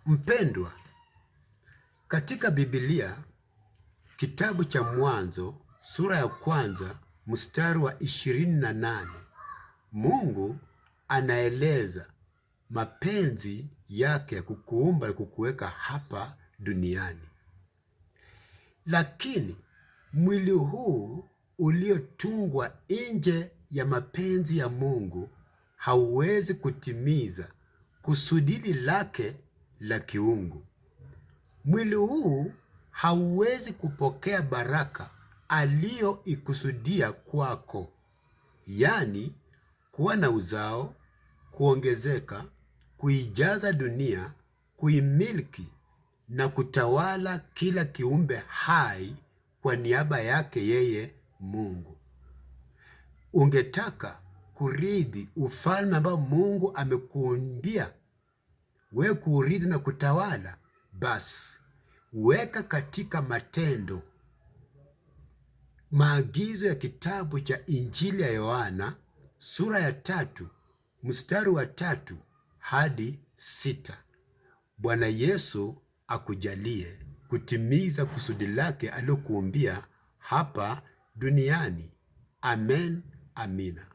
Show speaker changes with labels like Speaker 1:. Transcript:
Speaker 1: Mpendwa, katika Biblia kitabu cha Mwanzo sura ya kwanza mstari wa 28, Mungu anaeleza mapenzi yake ya kukuumba na kukuweka hapa duniani. Lakini mwili huu uliotungwa nje ya mapenzi ya Mungu hauwezi kutimiza kusudi lake la kiungu. Mwili huu hauwezi kupokea baraka aliyoikusudia kwako, yaani kuwa na uzao, kuongezeka, kuijaza dunia, kuimiliki na kutawala kila kiumbe hai kwa niaba yake yeye Mungu. Ungetaka kurithi ufalme ambao Mungu amekuumbia wewe kuurithi na kutawala? Basi weka katika matendo maagizo ya kitabu cha Injili ya Yohana sura ya 3 mstari wa 3 hadi 6. Bwana Yesu akujalie kutimiza kusudi lake alilokuumbia hapa duniani. Amen, amina.